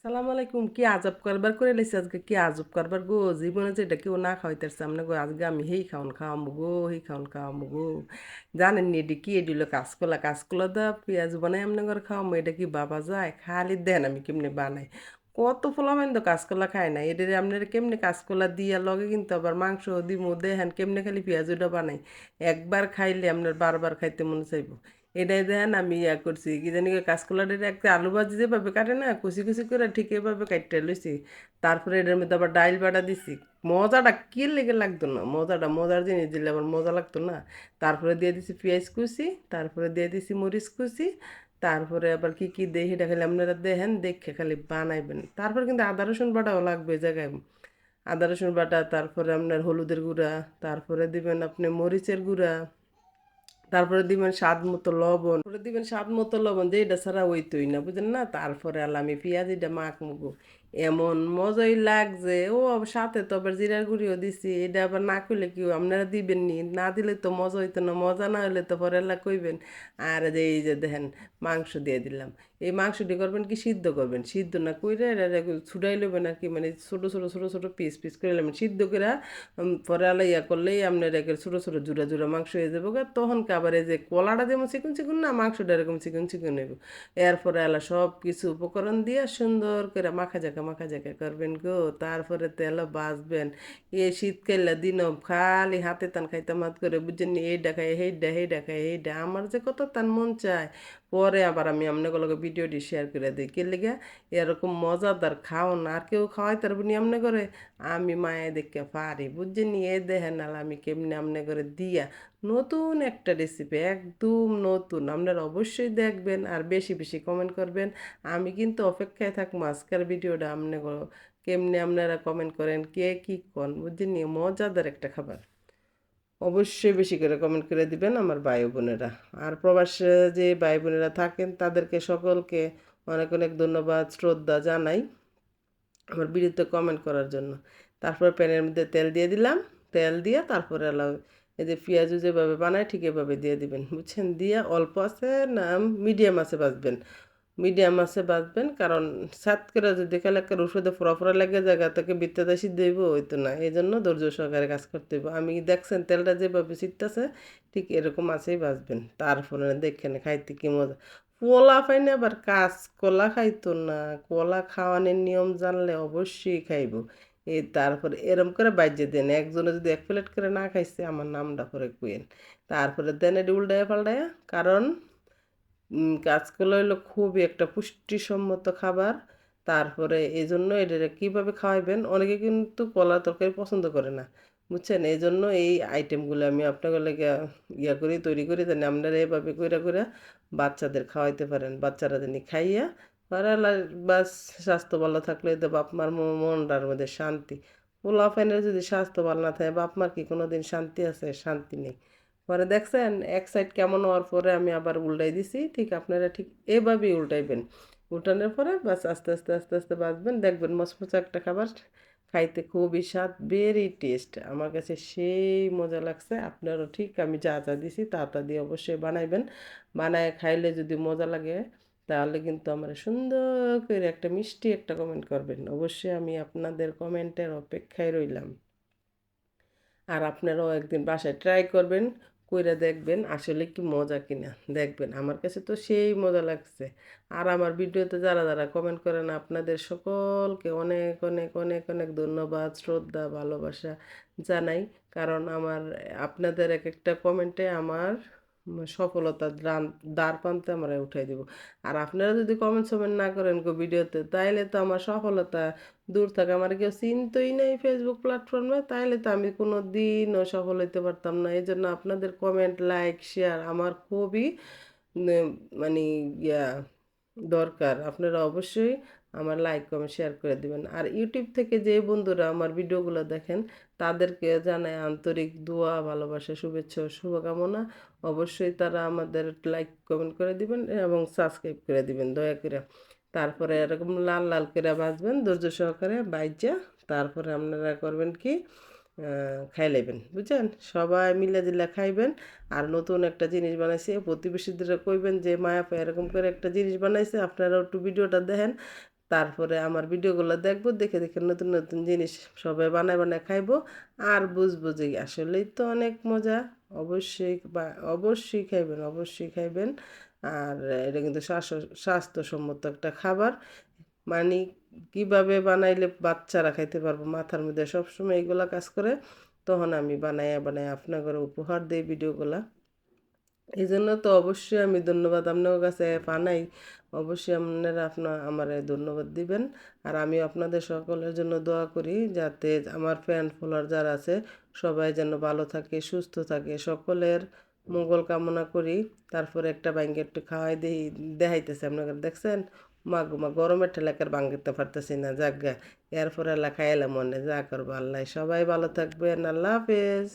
সালাম আলাইকুম। কি আজব কারবার করে লাইছে আজকে, কি আজব কারবার গো। জীবনে যেটা কেউ না খাওয়াইতেছে আমরা গো, আজকে আমি হেই খাওন খাওয়ামু গো, হেই খাওন খাওয়ামু গো। জানেন নি এটি কি, এটি হলো কাঁচকলা। কাঁচকলা দা পেঁয়াজ বানাই আপনার ঘরে খাওয়ামু, এটা কি বাবা যায়? খালি দেন আমি কেমনে বানাই। কত ফলামেন তো কাঁচকলা খায় না, এদের আপনার কেমনে কাঁচকলা দিয়া লগে কিন্তু আবার মাংস দিমু দেখেন কেমনে খালি পেঁয়াজ ওটা বানাই। একবার খাইলে আপনার বারবার খাইতে মনে চাইবো। এটাই দেখেন আমি করছি কি জানি কাঁচকলাটার একটা আলু ভাজি যেভাবে কাটে না, কুচি কুচি করে ঠিক এভাবে কাটতে লইছি। তারপরে এটার মধ্যে আবার ডাইল বাটা দিছি। মজাটা কি লেগে লাগতো না, মজার জিনিস দিলে আবার মজা লাগতো না। তারপরে দিয়ে দিছি পেঁয়াজ কুচি, তারপরে দিয়ে দিছি মরিচ কুচি, তারপরে আবার কি কি দেই সেটা খালি আপনারা দেখেন, দেখে খালি বানাইবেন। তারপর কিন্তু আদা রসুন বাটাও লাগবে এই জায়গায়। আদা রসুন বাটা, তারপরে আপনার হলুদের গুঁড়া, তারপরে দিবেন আপনি মরিচের গুঁড়া, তারপরে দিবেন স্বাদ মতো লবণ, তারপরে দিবেন স্বাদ মতো লবণ, যে এটা ছাড়া ওইতই না, বুঝেন না। তারপরে আমি পেঁয়াজ এটা মাখবো। এমন মজাই লাগছে ও। সাথে তো আবার জিরার গুঁড়িও দিছি, এটা আবার না কইলে কি আপনারা দিবেন নি, না দিলে তো মজা হইতো না, মজা না হইলে তো পরে এলা কইবেন। আর যে এই যে দেখেন মাংস দিয়ে দিলাম। এই মাংসটি করবেন কি সিদ্ধ করবেন, সিদ্ধ না কইরে ছুটাই লবেন আর কি, মানে ছোটো ছোটো ছোটো ছোটো পিস পিস করে নেবেন সিদ্ধ করে। পরে আলা ইয়া করলেই আপনার একের ছোটো ছোটো জুড়া জুড়া মাংস হয়ে যাবো গা। তখন আবার এই যে কলাটা যেমন চিকন চিকন না, মাংসটা এরকম চিকন চিকন হইব। এরপরে আলা সব কিছু উপকরণ দিয়ে সুন্দর করে মাখা জাকা করবেন গো। তারপরে তেলও বাজবেন। এই শীতকালে দিনও খালি হাতে টান খাইতাম হাত করে, বুঝছেন নি, এইটা খাই হেইডা খাই হেইডা, আমার যে কত টান মন চায়। পরে আবার আমি আপনাকে ভিডিওটি শেয়ার করে দিই কে লেগে। এরকম মজাদার খাওন আর কেউ খাওয়াই তার নিয়মনে করে, আমি মায়ে দেখে পারি, বুঝছেন নি। এ দেখেন না আমি কেমনে আমনে করে দিয়া নতুন একটা রেসিপি, একদম নতুন। আপনারা অবশ্যই দেখবেন আর বেশি বেশি কমেন্ট করবেন। আমি কিন্তু অপেক্ষায় থাকবো আজকের ভিডিওটা আপনি কেমনে আপনারা কমেন্ট করেন, কে কী কন, বুঝছেন নি। মজাদার একটা খাবার, অবশ্যই বেশি করে কমেন্ট করে দিবেন আমার ভাই বোনেরা। আর প্রবাসে যে ভাই বোনেরা থাকেন তাদেরকে সকলকে অনেক অনেক ধন্যবাদ শ্রদ্ধা জানাই আমার ভিডিওতে কমেন্ট করার জন্য। তারপর প্যানের মধ্যে তেল দিয়ে দিলাম। তেল দিয়ে তারপরে এই যে পেঁয়াজু যেভাবে বানায় ঠিক এভাবে দিয়ে দিবেন, বুঝছেন। দিয়ে অল্প আছে না মিডিয়াম আছে ভাজবেন, মিডিয়াম আছে ভাজবেন। কারণ সাত করে যদি খেলে একটা ওষুধে ফোড়া ফোড়া লেগে জায়গা থেকে বিত্তাতে সিদ্ধ হইব হইতো না, এই জন্য ধৈর্য সহকারে কাজ করতে হইব। আমি দেখছেন তেলটা যেভাবে সিদ্ধতেছে ঠিক এরকম আছেই ভাজবেন। তারপরে দেখেন খাইতে কি মজা। কলা পাই না আবার কাঁচ কলা খাইতো না, কলা খাওয়ানোর নিয়ম জানলে অবশ্যই খাইব। এই তারপরে এরম করে বাইজে দেন, একজনে যদি এক প্লেট করে না খাইছে আমার নামটা করে কুয়েন। তারপরে দেন এটি উল্টায়া পাল্টায়া। কারণ কাঁচকলা হলো খুবই একটা পুষ্টিসম্মত খাবার। তারপরে এই জন্য এটা কীভাবে খাওয়াইবেন, অনেকে কিন্তু কলা তরকারি পছন্দ করে না, বুঝছেন। এই জন্য এই আইটেমগুলো আমি আপনাকে লেগে ইয়া করি, তৈরি করি, জানি আপনারা এভাবে কইরা কইরা বাচ্চাদের খাওয়াইতে পারেন। বাচ্চারা জানি খাইয়া তারা বাস স্বাস্থ্য ভালো থাকলে তো বাপ মার মনটার মধ্যে শান্তি। পোলা ফাইনের যদি স্বাস্থ্য ভালো না থাকে বাপ মার কি কোনো দিন শান্তি আছে? শান্তি নেই। পরে দেখছেন এক সাইড কেমন হওয়ার পরে আমি আবার উল্টাই দিছি, ঠিক আপনারা ঠিক এভাবেই উল্টাইবেন। উল্টানোর পরে বাস আস্তে আস্তে আস্তে আস্তে বাজবেন, দেখবেন মচমচা একটা খাবার, খাইতে খুবই স্বাদ, ভেরি টেস্ট। আমার কাছে সেই মজা লাগছে। আপনারও ঠিক আমি যা যা দিছি তা তা দিয়ে অবশ্যই বানাইবেন। বানায় খাইলে যদি মজা লাগে তাহলে কিন্তু আমার সুন্দর করে একটা মিষ্টি একটা কমেন্ট করবেন। অবশ্যই আমি আপনাদের কমেন্টের অপেক্ষায় রইলাম। আর আপনারাও একদিন বাসায় ট্রাই করবেন, কইরা দেখবেন আসলে কি মজা কিনা। দেখবেন আমার কাছে তো সেই মজা লাগছে। আর আমার ভিডিওতে যারা যারা কমেন্ট করেন আপনাদের সকলকে অনেক অনেক অনেক অনেক ধন্যবাদ শ্রদ্ধা ভালোবাসা জানাই। কারণ আমার আপনাদের এক একটা কমেন্টে আমার সফলতার দ্বার প্রান্তে আমরা উঠাই দিব। আর আপনারা যদি কমেন্ট সমেন্ট না করেন ভিডিওতে তাইলে তো আমার সফলতা দূর থাকে। আমার কেউ চিনতই নাই ফেসবুক প্ল্যাটফর্মে, তাইলে তো আমি কোনো দিনও সফল হইতে পারতাম না। এই জন্য আপনাদের কমেন্ট লাইক শেয়ার আমার খুবই মানে ইয়া দরকার। আপনারা অবশ্যই আমার লাইক কমেন্ট শেয়ার করে দিবেন। আর ইউটিউব থেকে যে বন্ধুরা আমার ভিডিওগুলো দেখেন তাদেরকে জানাই আন্তরিক দোয়া ভালোবাসা শুভেচ্ছা ও শুভকামনা। অবশ্যই তারা আমাদের লাইক কমেন্ট করে দিবেন এবং সাবস্ক্রাইব করে দিবেন দয়া করে। তারপরে এরকম লাল লাল করে ভাজবেন ধৈর্য সহকারে বাইজা। তারপরে আপনারা করবেন কি, খাই লাইবেন বুঝছেন, সবাই মিলে দিলে খাইবেন। আর নতুন একটা জিনিস বানাইছে, প্রতিবেশীদের কইবেন যে মায়াপা এরকম করে একটা জিনিস বানাইছে, আপনারাও একটু ভিডিওটা দেখেন। তারপরে আমার ভিডিওগুলো দেখবো, দেখে দেখে নতুন নতুন জিনিস সবাই বানায় বানায় খাইবো। আর বুঝবো যে আসলেই তো অনেক মজা। অবশ্যই অবশ্যই খাইবেন, অবশ্যই খাইবেন। আর এটা কিন্তু স্বাস্থ্যসম্মত একটা খাবার। মানে কিভাবে বানাইলে বাচ্চারা খাইতে পারবো, মাথার মধ্যে সবসময় এইগুলা কাজ করে। তখন আমি বানাইয়া বানাই আপনাদের উপহার দিই ভিডিওগুলা। এই জন্য তো অবশ্যই আমি ধন্যবাদ আপনার কাছে পানাই। অবশ্যই আপনারা আমারে ধন্যবাদ দিবেন। আর আমি আপনাদের সকলের জন্য দোয়া করি যাতে আমার ফ্যান ফলোয়ার যারা আছে সবাই যেন ভালো থাকে, সুস্থ থাকে, সকলের মঙ্গল কামনা করি। তারপরে একটা ভাঙ্গে একটু খাওয়াই দেখাইতেছে আপনাদের, দেখছেন? মা গো মা, গরমের ঠেলাকার ভাঙতে পারতেছি না, জাগা এরপরে এলা খাইলাম মনে যা করবো। আল্লাহ সবাই ভালো থাকবেন, আল্লাহ হাফেজ।